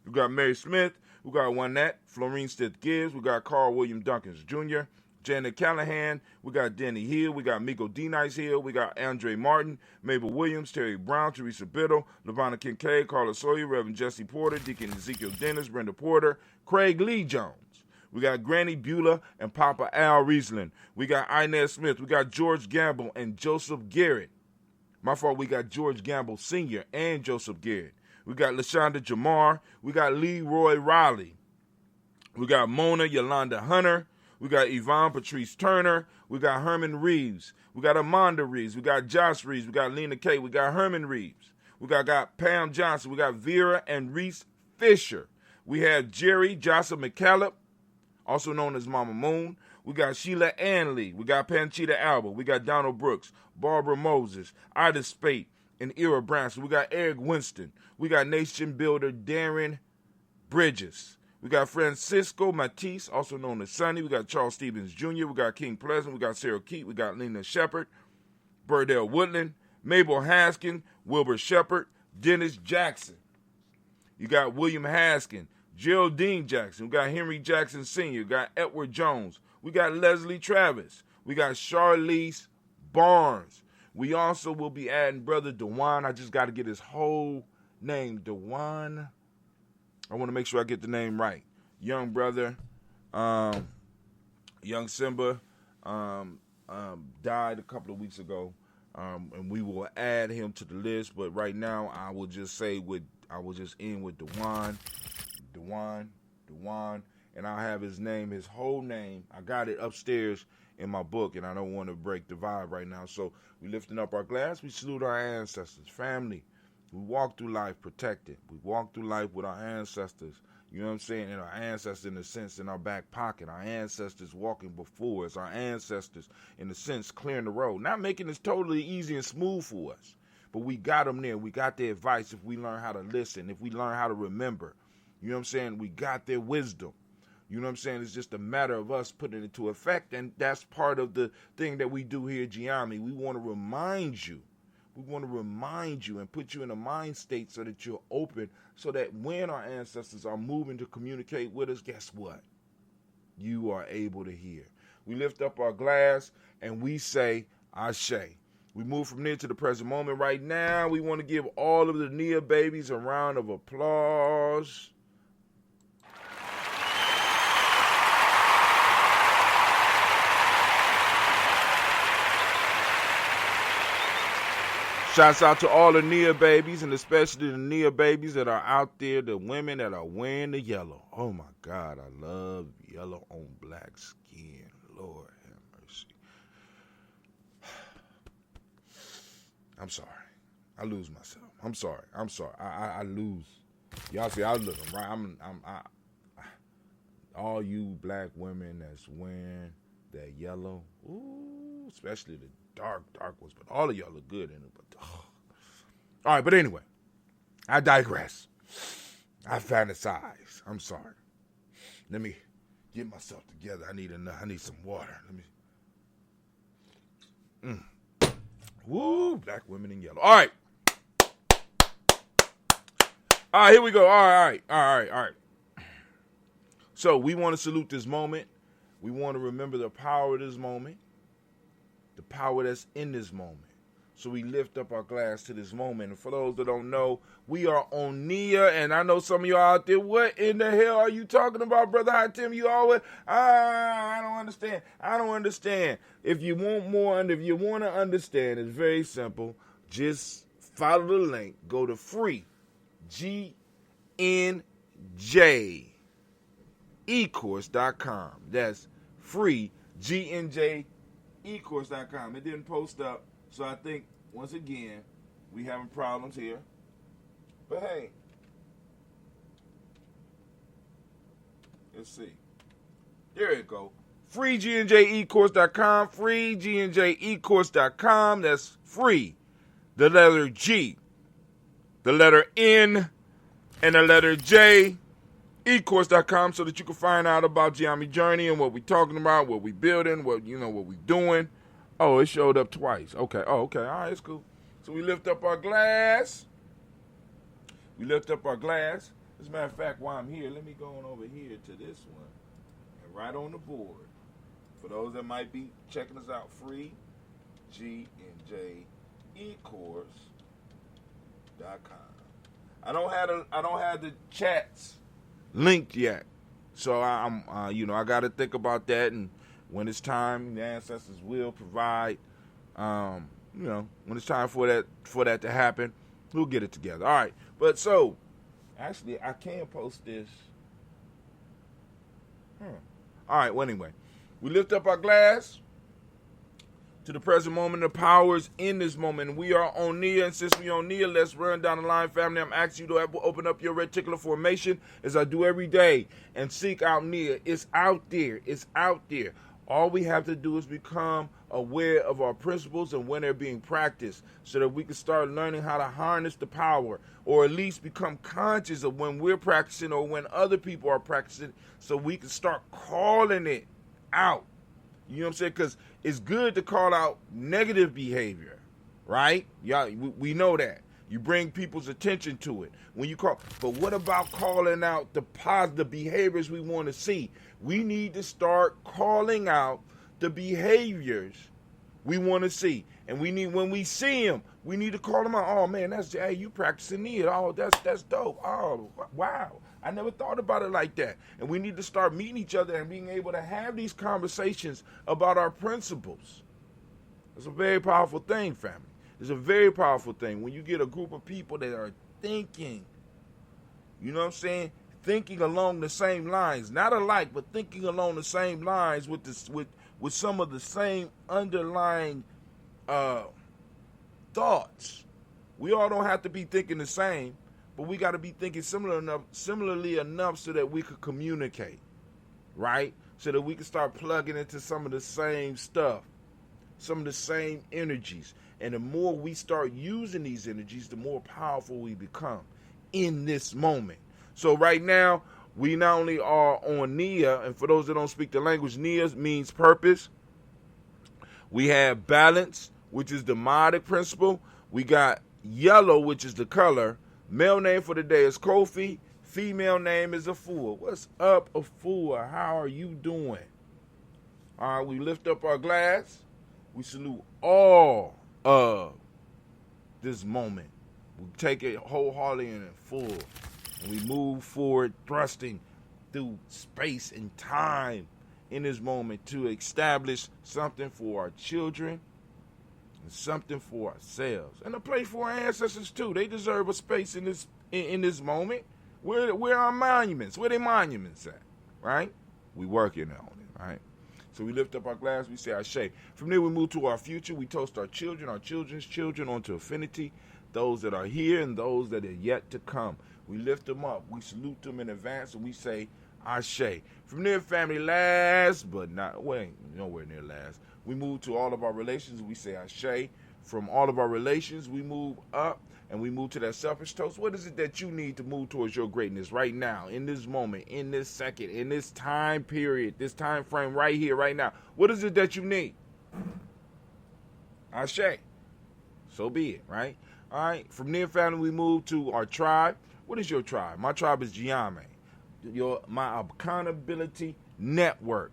We got Mary Smith. We got Juanette, Florine Stith Gibbs. We got Carl William Duncans Jr., Janet Callahan. We got Denny Hill. We got Miko D. Nice Hill. We got Andre Martin, Mabel Williams, Terry Brown, Teresa Biddle, Lavonna Kincaid, Carla Sawyer, Reverend Jesse Porter, Deacon Ezekiel Dennis, Brenda Porter, Craig Lee Jones. We got Granny Beulah and Papa Al Riesling. We got Inez Smith. We got George Gamble and Joseph Garrett. My fault, we got George Gamble Sr. and Joseph Garrett. We got LaShonda Jamar. We got Leroy Riley. We got Mona Yolanda Hunter. We got Yvonne Patrice Turner. We got Herman Reeves. We got Amanda Reeves. We got Josh Reeves. We got Lena Kay. We got Herman Reeves. We got Pam Johnson. We got Vera and Reese Fisher. We have Jerry Jocelyn McCallum, also known as Mama Moon. We got Sheila Anley. We got Panchita Alba. We got Donald Brooks, Barbara Moses, Ida Spate, and Ira Branson. We got Eric Winston. We got nation builder Darren Bridges. We got Francisco Matisse, also known as Sonny. We got Charles Stevens Jr. We got King Pleasant. We got Sarah Keat. We got Lena Shepard, Burdell Woodland, Mabel Haskin, Wilbur Shepard, Dennis Jackson. You got William Haskin, Geraldine Jackson. We got Henry Jackson Sr. We got Edward Jones. We got Leslie Travis. We got Charlize Barnes. We also will be adding Brother Dewan. I just got to get his whole name. Dewan. I want to make sure I get the name right. Young brother, young Simba, died a couple of weeks ago, and we will add him to the list. But right now, I will just end with Dewan, and I'll have his name, his whole name. I got it upstairs in my book, and I don't want to break the vibe right now. So we lifting up our glass. We salute our ancestors, family. We walk through life protected. We walk through life with our ancestors. You know what I'm saying? And our ancestors, in a sense, in our back pocket. Our ancestors walking before us. Our ancestors, in a sense, clearing the road. Not making this totally easy and smooth for us. But we got them there. We got their advice if we learn how to listen. If we learn how to remember. You know what I'm saying? We got their wisdom. You know what I'm saying? It's just a matter of us putting it into effect. And that's part of the thing that we do here at Gye-Nyame. We want to remind you. We want to remind you and put you in a mind state so that you're open, so that when our ancestors are moving to communicate with us, guess what? You are able to hear. We lift up our glass and we say, Ashe. We move from there to the present moment. Right now, we want to give all of the Nia babies a round of applause. Shouts out to all the Nia babies, and especially the Nia babies that are out there, the women that are wearing the yellow. Oh my God, I love yellow on black skin. Lord have mercy. I'm sorry. I lose myself. I'm sorry. I lose. Y'all see, I look right. All you black women that's wearing that yellow, ooh, especially the dark ones, but all of y'all look good in it. But all right, but anyway, I digress. I fantasize. I'm sorry. Let me get myself together. I need some water. Let me. Woo, black women in yellow. All right. All right, here we go. All right. So we want to salute this moment. We want to remember the power of this moment. The power that's in this moment. So we lift up our glass to this moment. And for those that don't know, we are on Nia. And I know some of y'all out there, what in the hell are you talking about, Brother High Tim? You always, I don't understand. If you want more, and if you want to understand, it's very simple. Just follow the link. Go to free, GNJecourse.com. That's free, GNJecourse.com. It didn't post up, so I think, once again, we having problems here. But hey, let's see. There you go. Free, GNJecourse.com. Free, GNJecourse.com. That's free. The letter G, the letter N, and the letter J. ecourse.com, so that you can find out about Gye-Nyame Journey and what we talking about, what we building, what we doing. Oh, it showed up twice. Okay. Oh, okay. All right, it's cool. So we lift up our glass. As a matter of fact, while I'm here, let me go on over here to this one. And right on the board, for those that might be checking us out, free, GNJecourse.com. I don't have the chats linked yet, so I'm I got to think about that, and when it's time, the ancestors will provide. When it's time for that to happen, we'll get it together. All right, but so actually, I can post this. All right. Well, anyway, we lift up our glass to the present moment. The powers in this moment. We are on Nia, and since we on Nia, let's run down the line, family. I'm asking you to open up your reticular formation, as I do every day, and seek out Nia. It's out there. All we have to do is become aware of our principles and when they're being practiced, so that we can start learning how to harness the power, or at least become conscious of when we're practicing or when other people are practicing, so we can start calling it out. You know what I'm saying? Because it's good to call out negative behavior, right? Yeah, we know that. You bring people's attention to it. When you call, but what about calling out the positive behaviors we want to see? We need to start calling out the behaviors we want to see. And we need, when we see them, we need to call them out. Oh man, hey, you practicing it. Oh, that's dope. Oh, wow. I never thought about it like that. And we need to start meeting each other and being able to have these conversations about our principles. It's a very powerful thing, family. It's a very powerful thing when you get a group of people that are thinking, you know what I'm saying? Thinking along the same lines, not alike, but thinking along the same lines with some of the same underlying thoughts. We all don't have to be thinking the same, but we got to be thinking similarly enough so that we could communicate, right? So that we can start plugging into some of the same stuff, some of the same energies. And the more we start using these energies, the more powerful we become in this moment. So right now, we not only are on Nia, and for those that don't speak the language, Nia means purpose. We have balance, which is the modic principle. We got yellow, which is the color. Male name for the day is Kofi. Female name is Afua. What's up, Afua? How are you doing? All right, we lift up our glass. We salute all of this moment. We take it wholeheartedly and in full. And we move forward, thrusting through space and time in this moment to establish something for our children and something for ourselves. And a place for our ancestors too. They deserve a space in this moment. Where our monuments? Where they monuments at? Right? We working on it, right? So we lift up our glass, we say Ashe. From there we move to our future. We toast our children, our children's children onto infinity, those that are here and those that are yet to come. We lift them up, we salute them in advance, and we say Ashe. From there, family, last but not, nowhere near last, we move to all of our relations, we say Ashe. From all of our relations, we move up, and we move to that selfish toast. What is it that you need to move towards your greatness right now, in this moment, in this second, in this time period, this time frame right here, right now? What is it that you need? Ashe. So be it, right? All right. From there, family, we move to our tribe. What is your tribe? My tribe is Gye-Nyame. My accountability network,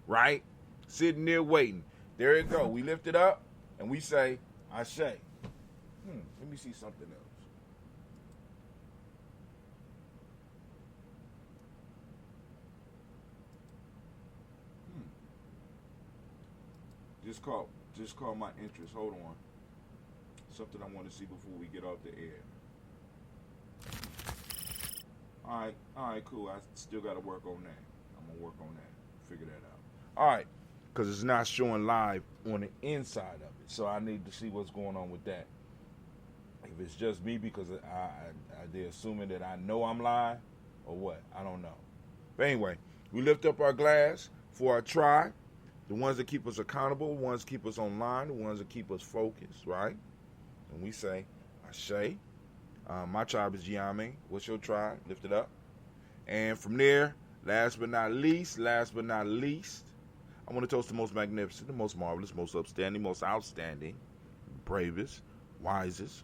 right? Sitting there waiting. There it go. We lift it up, and we say Ashe. Let me see something else. Just call my interest. Hold on. Something I want to see before we get off the air. All right, cool. I still got to work on that. I'm going to work on that. Figure that out. All right. Because it's not showing live on the inside of it. So I need to see what's going on with that. If it's just me because they're assuming that I know I'm live or what, I don't know. But anyway, we lift up our glass for our tribe, the ones that keep us accountable, the ones that keep us online, the ones that keep us focused, right? And we say, Ashe. My tribe is Gye-Nyame. What's your tribe? Lift it up. And from there, last but not least, I want to toast the most magnificent, the most marvelous, most upstanding, most outstanding, bravest, wisest,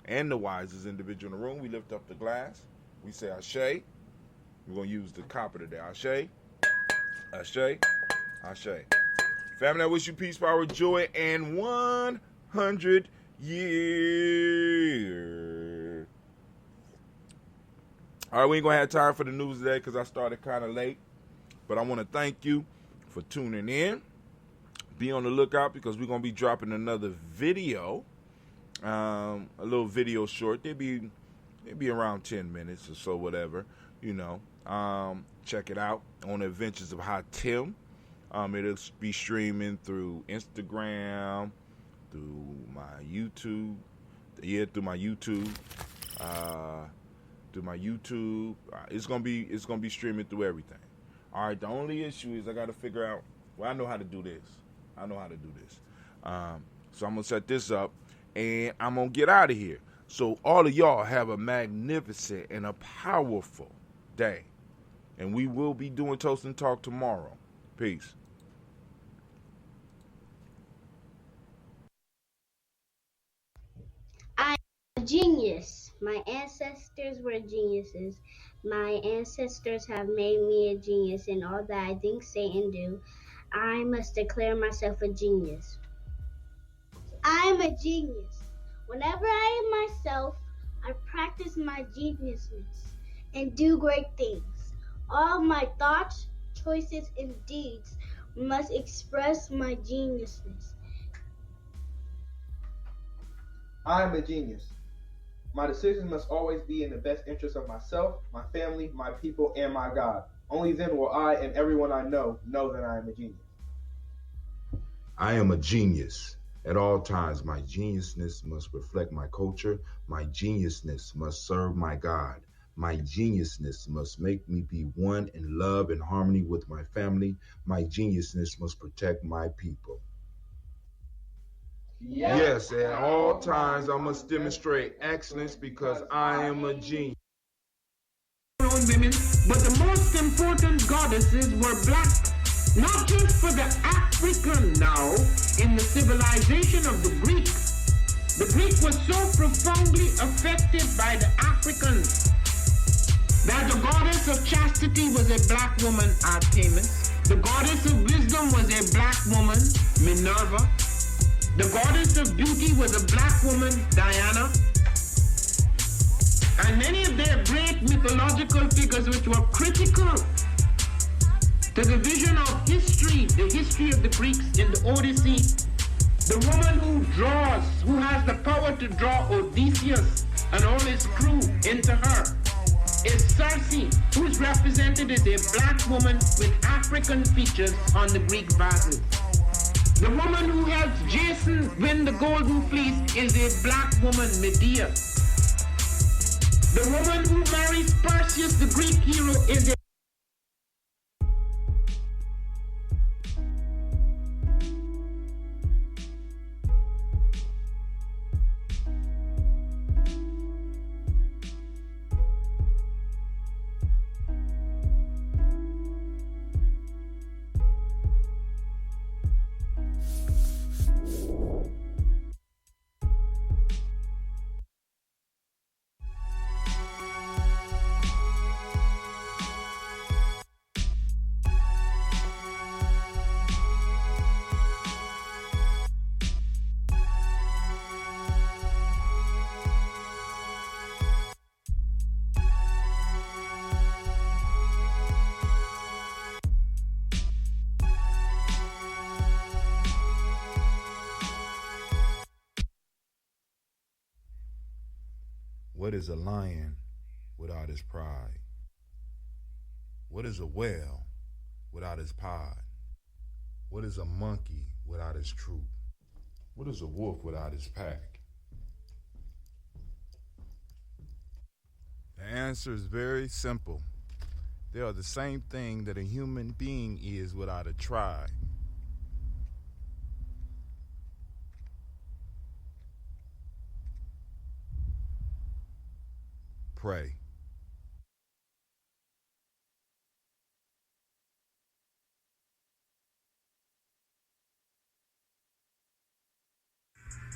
and the wisest individual in the room. We lift up the glass. We say Ashe. We're going to use the copper today. Ashe. Ashe. Ashe. Family, I wish you peace, power, joy, and 100 years. All right, we ain't going to have time for the news today because I started kind of late. But I want to thank you for tuning in. Be on the lookout because we're going to be dropping another video. A little video short. They'd be around 10 minutes or so, whatever, you know. Check it out on the Adventures of Hot Tim. It'll be streaming through Instagram, through my YouTube. Through my YouTube. It's gonna be streaming through everything. All right. The only issue is I got to figure out. Well, I know how to do this. So I'm gonna set this up. And I'm going to get out of here. So all of y'all have a magnificent and a powerful day. And we will be doing Toast and Talk tomorrow. Peace. genius. My ancestors were geniuses. My ancestors have made me a genius in all that I think, say, and do. I must declare myself a genius. I'm a genius. Whenever I am myself, I practice my geniusness and do great things. All my thoughts, choices, and deeds must express my geniusness. I am a genius. My decisions must always be in the best interest of myself, my family, my people, and my God. Only then will I and everyone I know that I am a genius. I am a genius. At all times, my geniusness must reflect my culture. My geniusness must serve my God. My geniusness must make me be one in love and harmony with my family. My geniusness must protect my people. Yes, at all times I must demonstrate excellence because I am a genius. Women, but the most important goddesses were black, not just for the African now in the civilization of the Greeks. The Greek was so profoundly affected by the Africans that the goddess of chastity was a black woman, Artemis. The goddess of wisdom was a black woman, Minerva. The goddess of beauty was a black woman, Diana. And many of their great mythological figures which were critical to the vision of history, the history of the Greeks in the Odyssey. The woman who draws, who has the power to draw Odysseus and all his crew into her, is Circe, who is represented as a black woman with African features on the Greek vases. The woman who helps Jason win the Golden Fleece is a black woman, Medea. The woman who marries Perseus, the Greek hero, is a What is a lion without his pride? What is a whale without his pod? What is a monkey without his troop? What is a wolf without his pack? The answer is very simple. They are the same thing that a human being is without a tribe. Pray.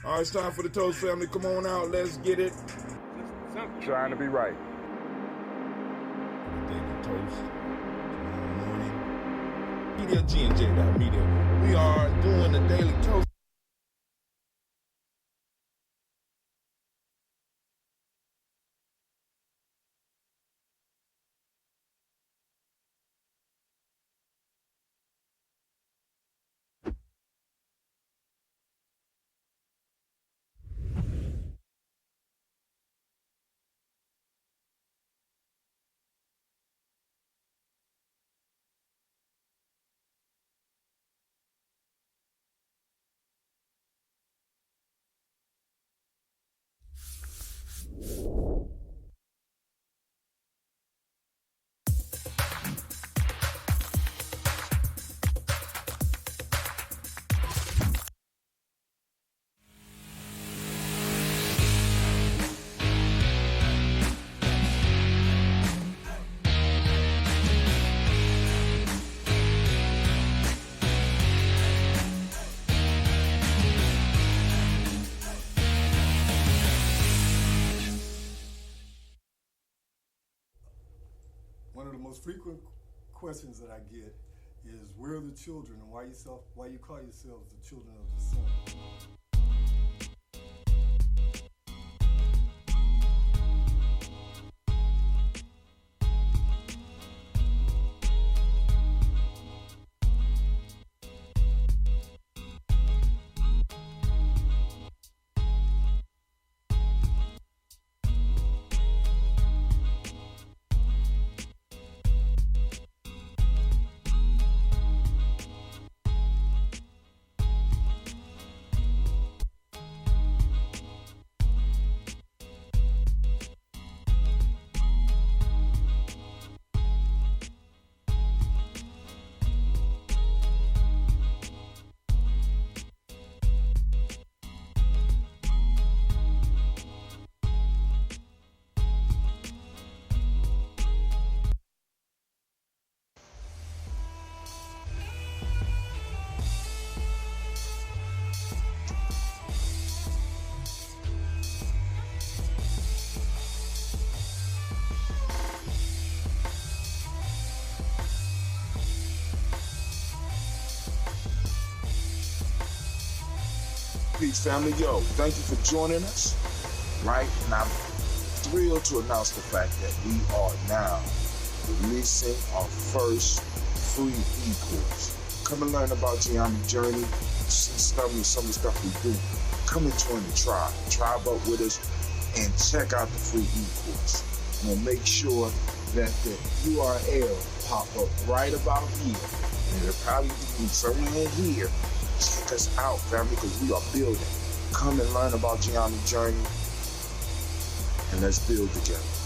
All right, it's time for the Toast family. Come on out. Let's get it. Trying to be right. Daily Toast. Tomorrow morning. Media G&J.media. We are doing the Daily Toast. one of the most frequent questions that I get is, where are the children, and why you call yourselves the children of the sun? Peace, family. Yo, thank you for joining us, right? And I'm thrilled to announce the fact that we are now releasing our first free e-course. Come and learn about Gye-Nyame journey, see some of the stuff we do. Come and join the tribe. Tribe up with us and check out the free e-course. And we'll make sure that the URL pop up right about here. And it'll probably be somewhere in here. Check us out, family, because we are building. Come and learn about Gye-Nyame journey, and let's build together.